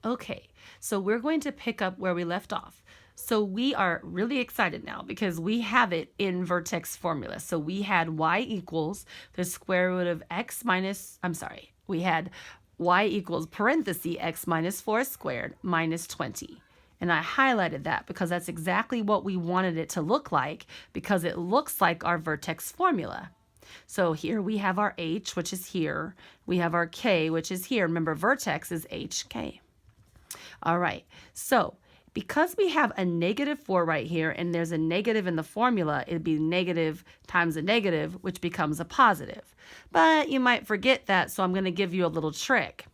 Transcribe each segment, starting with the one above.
Okay, so we're going to pick up where we left off. So we are really excited now because we have it in vertex formula. So we had y equals the square root of x minus, we had y equals parenthesis x minus 4 squared minus 20. And I highlighted that because that's exactly what we wanted it to look like, because it looks like our vertex formula. So here we have our h, which is here. We have our k, which is here. Remember, vertex is hk. All right, so because we have a negative 4 right here and there's a negative in the formula, it'd be negative times a negative, which becomes a positive. But you might forget that, so I'm going to give you a little trick.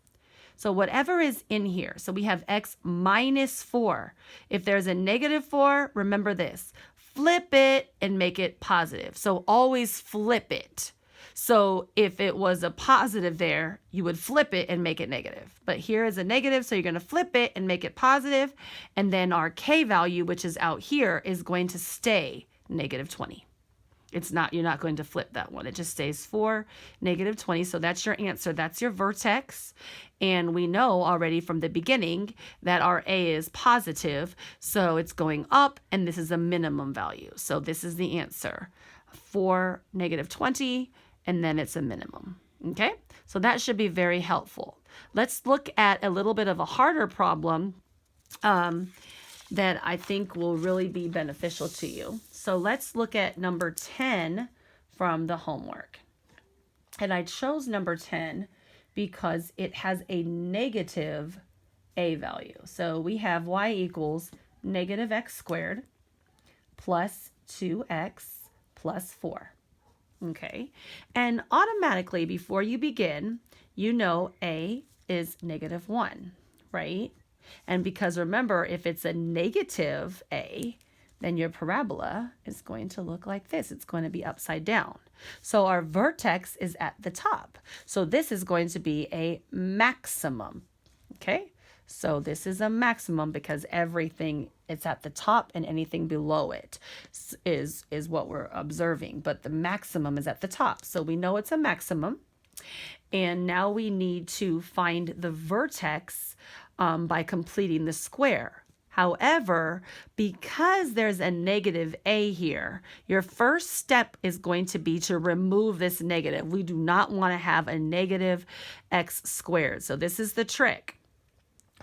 So whatever is in here, so we have x minus 4. If there's a negative 4, remember this, flip it and make it positive. So always flip it. So if it was a positive there, you would flip it and make it negative. But here is a negative, so you're going to flip it and make it positive. And then our k value, which is out here, is going to stay negative 20. You're not going to flip that one. It just stays 4, negative 20. So that's your answer. That's your vertex. And we know already from the beginning that our A is positive. So it's going up, and this is a minimum value. So this is the answer. 4, negative 20, and then it's a minimum. Okay? So that should be very helpful. Let's look at a little bit of a harder problem that I think will really be beneficial to you. So let's look at number 10 from the homework. And I chose number 10 because it has a negative a value. So we have y equals negative x squared plus 2x plus 4. Okay, and automatically before you begin, you know a is negative 1, right? And because remember, if it's a negative a, then your parabola is going to look like this. It's going to be upside down. So our vertex is at the top. So this is going to be a maximum. Okay, so this is a maximum because everything it's at the top and anything below it is what we're observing. But the maximum is at the top. So we know it's a maximum. And now we need to find the vertex by completing the square. However, because there's a negative a here, your first step is going to be to remove this negative. We do not want to have a negative x squared. So this is the trick.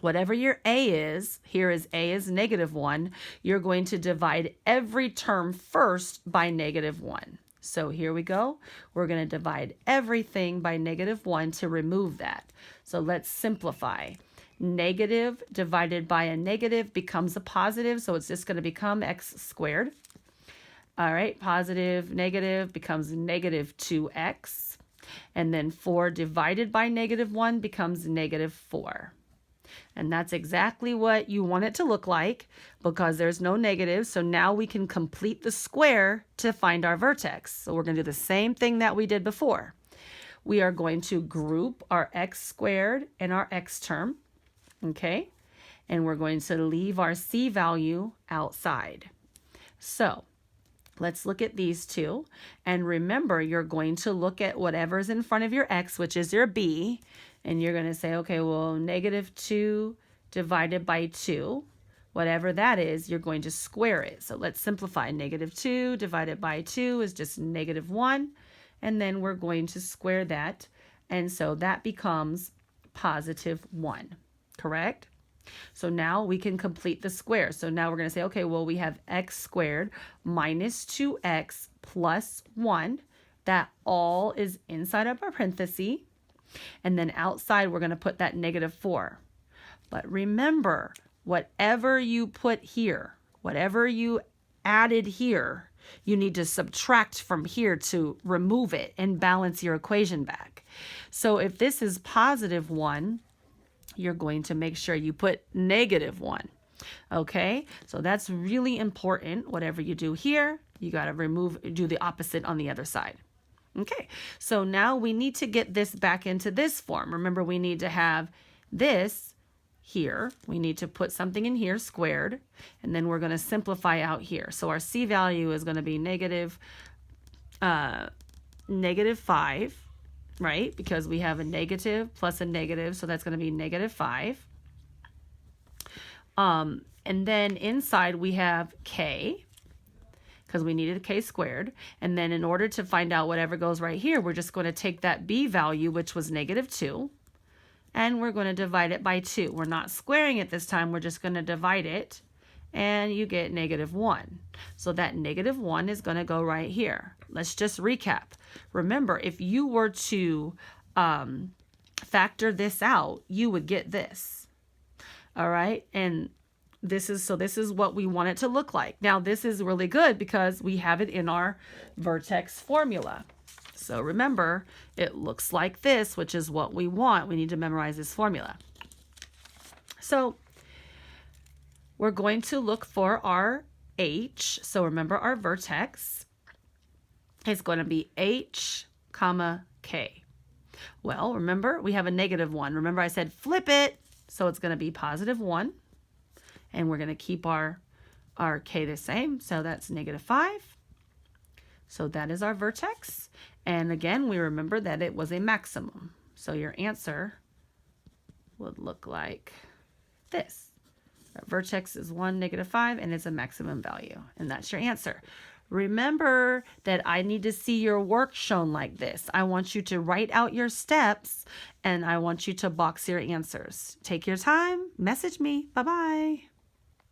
Whatever your a is, here is a is negative 1, you're going to divide every term first by negative 1. So here we go. We're going to divide everything by negative 1 to remove that. So let's simplify. Negative divided by a negative becomes a positive, so it's just going to become x squared. All right, positive, negative becomes negative 2x. And then 4 divided by negative 1 becomes negative 4. And that's exactly what you want it to look like because there's no negative. So now we can complete the square to find our vertex. So we're going to do the same thing that we did before. We are going to group our x squared and our x term. Okay, and we're going to leave our c value outside. So let's look at these two. And remember, you're going to look at whatever's in front of your x, which is your b, and you're going to say, okay, well, negative 2 divided by 2, whatever that is, you're going to square it. So let's simplify. Negative 2 divided by 2 is just negative 1, and then we're going to square that, and so that becomes positive 1. Correct? So now we can complete the square. So now we're going to say, okay, well, we have x squared minus 2x plus 1. That all is inside of our parenthesis. And then outside, we're going to put that negative 4. But remember, whatever you put here, whatever you added here, you need to subtract from here to remove it and balance your equation back. So if this is positive 1, you're going to make sure you put negative 1. Okay, so that's really important. Whatever you do here, you got to do the opposite on the other side. Okay, so now we need to get this back into this form. Remember, we need to have this here. We need to put something in here squared, and then we're going to simplify out here. So our c value is going to be negative 5. Right? Because we have a negative plus a negative, so that's going to be negative 5. And then inside we have k, because we needed k squared. And then in order to find out whatever goes right here, we're just going to take that b value, which was -2, and we're going to divide it by 2. We're not squaring it this time. We're just going to divide it, and you get -1. So that -1 is going to go right here. Let's just recap. Remember, if you were to factor this out, you would get this. All right, and this is what we want it to look like. Now, this is really good because we have it in our vertex formula. So remember, it looks like this, which is what we want. We need to memorize this formula. So we're going to look for our h. So remember, our vertex is going to be h, comma, k. Well, remember, we have a -1. Remember, I said flip it. So it's going to be +1. And we're going to keep our k the same. So that's -5. So that is our vertex. And again, we remember that it was a maximum. So your answer would look like this. Our vertex is 1, -5, and it's a maximum value. And that's your answer. Remember that I need to see your work shown like this. I want you to write out your steps, and I want you to box your answers. Take your time. Message me. Bye-bye.